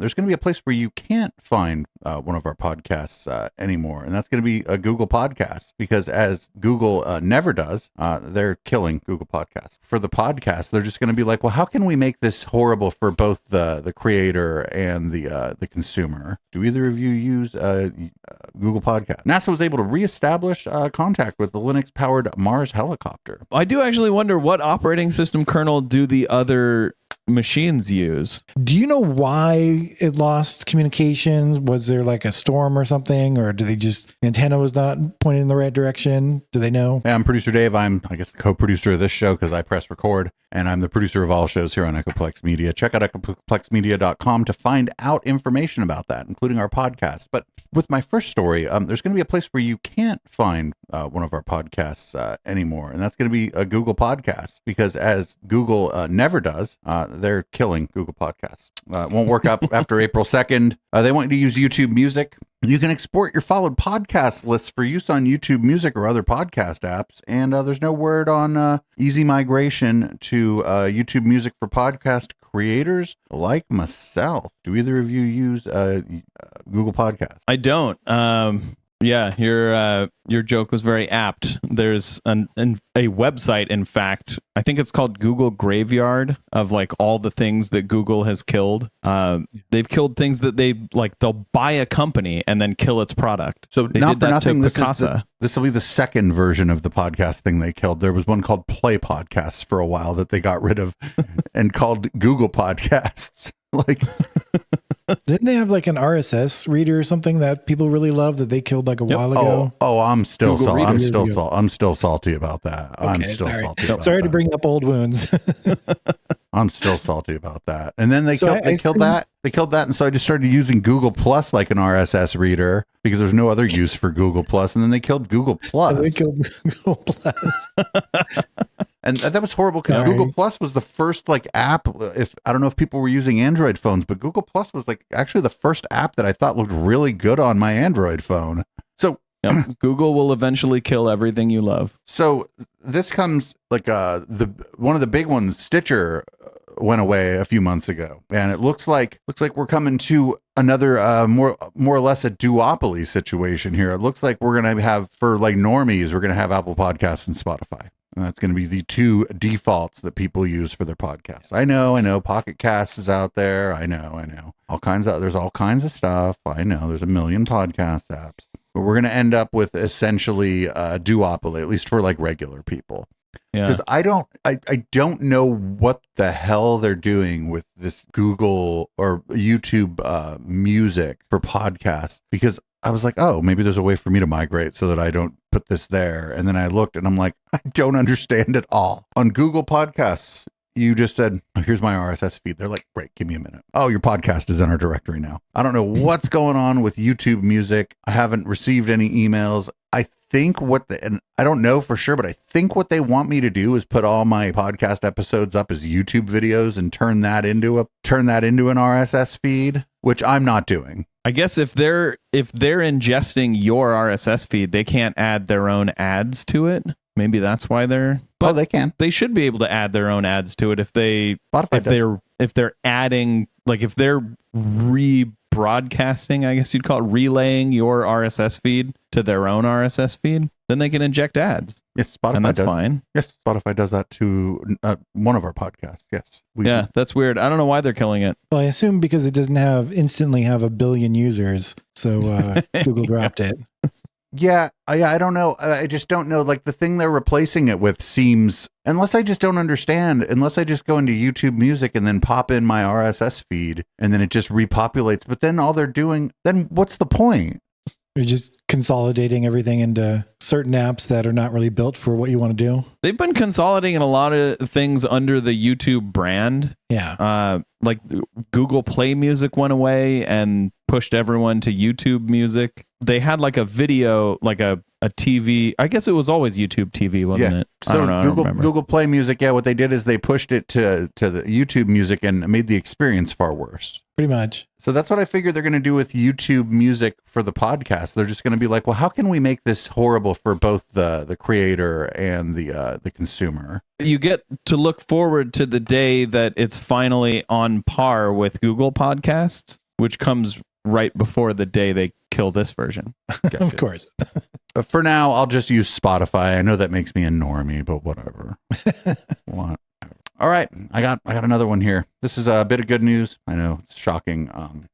there's going to be a place where you can't find one of our podcasts anymore, and that's going to be a Google Podcast, because as Google never does, they're killing Google Podcasts. For the podcast, they're just going to be like, well, how can we make this horrible for both the creator and the consumer? Do either of you use Google Podcast? NASA was able to reestablish contact with the Linux-powered Mars helicopter. I do actually wonder, what operating system kernel do the other machines use? Do you know why it lost communications? Was there like a storm or something, or do they just antenna was not pointing in the right direction? Do they know? Hey, I'm producer Dave. I'm, I guess, the co-producer of this show because I press record, and I'm the producer of all shows here on Echoplex Media. Check out echoplexmedia.com to find out information about that, including our podcast. But with my first story, there's going to be a place where you can't find one of our podcasts anymore, and that's going to be a Google Podcast, because as Google never does, they're killing Google Podcasts. It won't work up after April 2nd. They want you to use YouTube Music. You can export your followed podcast lists for use on YouTube Music or other podcast apps, and there's no word on easy migration to YouTube Music for podcast creators like myself. Do either of you use Google Podcasts? I don't. Yeah, your joke was very apt. There's a website, in fact, I think it's called Google Graveyard, of like all the things that Google has killed. They've killed things that they'll buy a company and then kill its product. So they not did for that nothing, to this will be the second version of the podcast thing they killed. There was one called Play Podcasts for a while that they got rid of and called Google Podcasts. Like, didn't they have like an RSS reader or something that people really love that they killed like a while ago? I'm still salty about that. Okay, I'm still salty about sorry that. to bring up old wounds. I'm still salty about that. And then they killed that. They killed that, and so I just started using Google Plus like an RSS reader because there's no other use for Google Plus. And then they killed Google Plus. They killed Google Plus. And that was horrible because Google Plus was the first like app. I don't know if people were using Android phones, but Google Plus was like actually the first app that I thought looked really good on my Android phone. So Google will eventually kill everything you love. So this comes like one of the big ones, Stitcher, went away a few months ago, and it looks like we're coming to another more or less a duopoly situation here. It looks like we're gonna have, for like normies, we're gonna have Apple Podcasts and Spotify. And that's going to be the two defaults that people use for their podcasts. I know. Pocket Cast is out there. I know. There's all kinds of stuff. I know. There's a million podcast apps. But we're going to end up with essentially a duopoly, at least for like regular people. Yeah. Because I don't know what the hell they're doing with this Google or YouTube music for podcasts, because I was like, oh, maybe there's a way for me to migrate so that I don't put this there. And then I looked and I'm like, I don't understand at all. On Google Podcasts, you just said, oh, here's my RSS feed. They're like, great, give me a minute. Oh, your podcast is in our directory now. I don't know what's going on with YouTube Music. I haven't received any emails. I think and I don't know for sure, but I think what they want me to do is put all my podcast episodes up as YouTube videos and turn that into an RSS feed, which I'm not doing. I guess if they're ingesting your RSS feed, they can't add their own ads to it. Maybe that's why they're. But they can. They should be able to add their own ads to it if they're adding, like if they're rebroadcasting, I guess you'd call it, relaying your RSS feed to their own RSS feed, then they can inject ads. Yes, Spotify and that's does. Fine. Yes, Spotify does that to one of our podcasts. Yes. That's weird. I don't know why they're killing it. Well, I assume because it doesn't instantly have 1 billion users, so Google dropped it. Yeah, I don't know. I just don't know. Like the thing they're replacing it with seems, unless I just don't understand, unless I just go into YouTube Music and then pop in my RSS feed and then it just repopulates. But then all they're doing, then what's the point? You're just consolidating everything into certain apps that are not really built for what you want to do. They've been consolidating a lot of things under the YouTube brand. Yeah. Like Google Play Music went away and pushed everyone to YouTube Music. They had like a video, like a TV. I guess it was always YouTube TV, wasn't it? So I don't know, Google Play Music, what they did is they pushed it to the YouTube Music and made the experience far worse. Pretty much. So that's what I figured they're going to do with YouTube Music for the podcast. They're just going to be like, well, how can we make this horrible for both the creator and the consumer? You get to look forward to the day that it's finally on par with Google Podcasts. which comes right before the day they kill this version. Of course. For now, I'll just use Spotify. I know that makes me a normie, but whatever. What? All right, I got another one here. This is a bit of good news. I know it's shocking.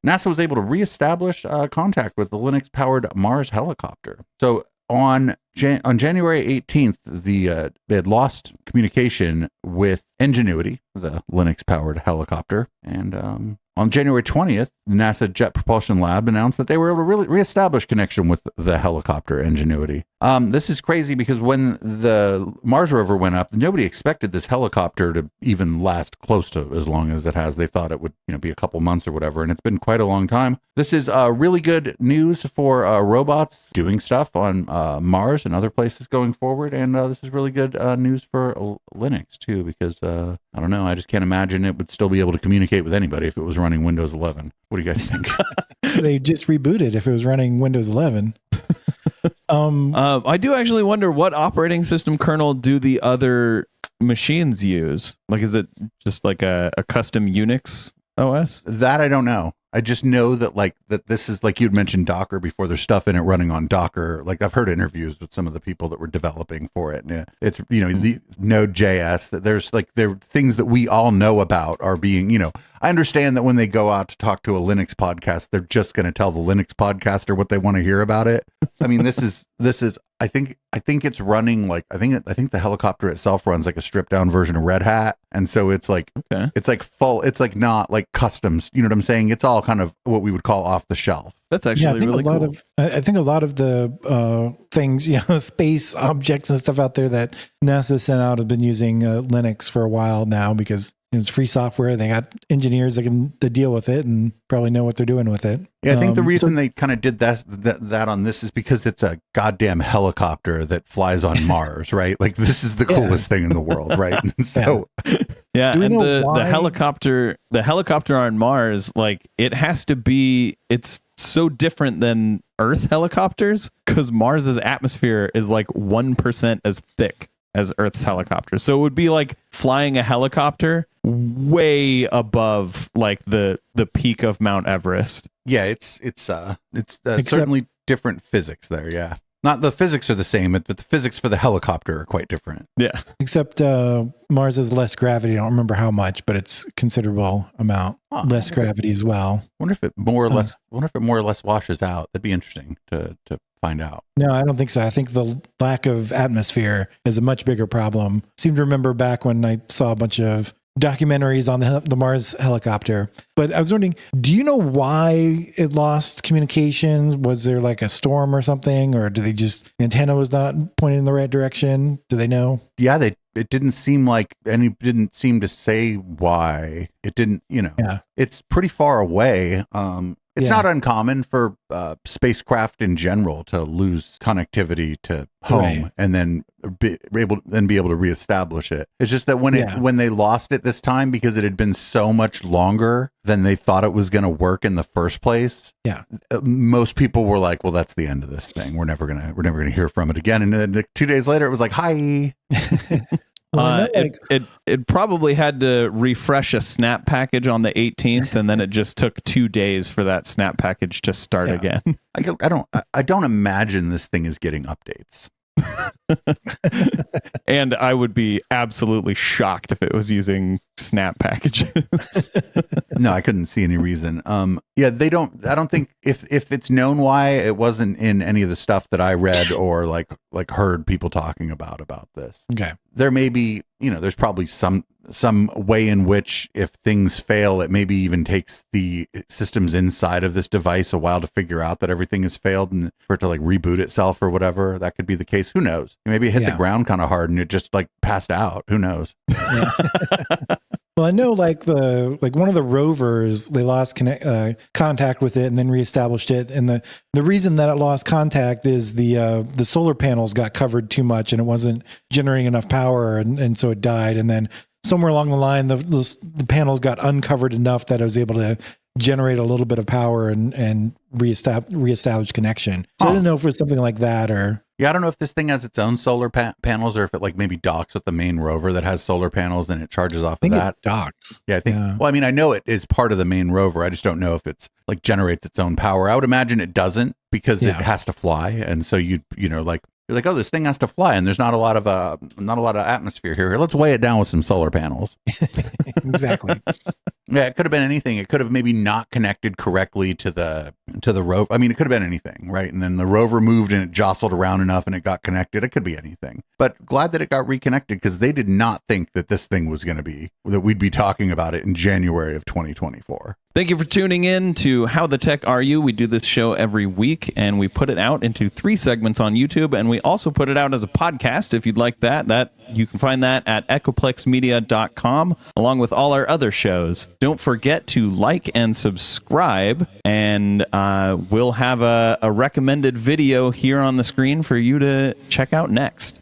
NASA was able to reestablish contact with the Linux-powered Mars helicopter. So on January 18th, they had lost communication with Ingenuity, the Linux-powered helicopter, and on January 20th, the NASA Jet Propulsion Lab announced that they were able to really reestablish connection with the helicopter Ingenuity. This is crazy because when the Mars rover went up, nobody expected this helicopter to even last close to as long as it has. They thought it would, be a couple months or whatever, and it's been quite a long time. This is really good news for robots doing stuff on Mars and other places going forward, and this is really good news for Linux too, because I don't know, I just can't imagine it would still be able to communicate with anybody if it was running Windows 11. What do you guys think? They just rebooted if it was running Windows 11. I do actually wonder, what operating system kernel do the other machines use? Like, is it just like a custom Unix OS? That I don't know. I just know that that this is, like you'd mentioned Docker before, there's stuff in it running on Docker. Like, I've heard interviews with some of the people that were developing for it. And it's, the Node.js, that there are things that we all know about are being, I understand that when they go out to talk to a Linux podcast, they're just going to tell the Linux podcaster what they want to hear about it. I mean, this is, I think it's running I think the helicopter itself runs like a stripped down version of Red Hat. And so it's like, okay, it's like full, it's like not like customs, you know what I'm saying? It's all kind of what we would call off the shelf. That's actually really cool. I think a lot of the things, space objects and stuff out there that NASA sent out have been using Linux for a while now, because it's free software. They got engineers that can deal with it and probably know what they're doing with it. Yeah, I think the reason they kind of did that on this is because it's a goddamn helicopter that flies on Mars, right? Like, this is the coolest thing in the world, right? And so, yeah, and the helicopter on Mars, like, it has to be, it's so different than Earth helicopters because Mars's atmosphere is like 1% as thick as Earth's helicopter. So it would be like flying a helicopter way above like the peak of Mount Everest. Yeah, it's certainly different physics there. Yeah, not the physics are the same, but the physics for the helicopter are quite different. Yeah, except Mars has less gravity. I don't remember how much, but it's considerable amount less gravity as well. Wonder if it more or less washes out. That'd be interesting to find out. No, I don't think so. I think the lack of atmosphere is a much bigger problem. I seem to remember back when I saw a bunch of documentaries on the Mars helicopter. But I was wondering, do you know why it lost communications? Was there like a storm or something, or antenna was not pointing in the right direction? Do they know? Yeah, it didn't seem like didn't seem to say why. It didn't, Yeah. It's pretty far away. It's not uncommon for spacecraft in general to lose connectivity to home and then be able to reestablish it. It's just that when they lost it this time, because it had been so much longer than they thought it was going to work in the first place. Yeah, most people were like, "Well, that's the end of this thing. We're never gonna hear from it again." And then 2 days later, it was like, "Hi." It probably had to refresh a snap package on the 18th, and then it just took 2 days for that snap package to start again. I don't imagine this thing is getting updates. And I would be absolutely shocked if it was using snap packages. No, I couldn't see any reason. I don't think if it's known why it wasn't in any of the stuff that I read or like heard people talking about this. Okay. There may be, there's probably some way in which if things fail, it maybe even takes the systems inside of this device a while to figure out that everything has failed and for it to like reboot itself or whatever. That could be the case. Who knows? Maybe it hit the ground kind of hard and it just like passed out. Who knows? Yeah. Well, I know like one of the rovers, they lost contact with it and then reestablished it. And the reason that it lost contact is the solar panels got covered too much and it wasn't generating enough power. And so it died. And then somewhere along the line, the panels got uncovered enough that it was able to generate a little bit of power and reestablish connection. So I didn't know if it was something like that or. Yeah, I don't know if this thing has its own solar panels or if it like maybe docks with the main rover that has solar panels and it charges off of that. It docks. Yeah, I think. Yeah. Well, I mean, I know it is part of the main rover. I just don't know if it's like generates its own power. I would imagine it doesn't because it has to fly, and so you know like. You're like, oh, this thing has to fly, and there's not a lot of atmosphere here. Let's weigh it down with some solar panels. Exactly. Yeah, it could have been anything. It could have maybe not connected correctly to the rover. I mean, it could have been anything, right? And then the rover moved and it jostled around enough and it got connected. It could be anything. But glad that it got reconnected because they did not think that this thing was going to be that we'd be talking about it in January of 2024. Thank you for tuning in to How the Tech Are You? We do this show every week, and we put it out into 3 segments on YouTube, and we also put it out as a podcast. If you'd like that you can find that at echoplexmedia.com, along with all our other shows. Don't forget to like and subscribe, and we'll have a recommended video here on the screen for you to check out next.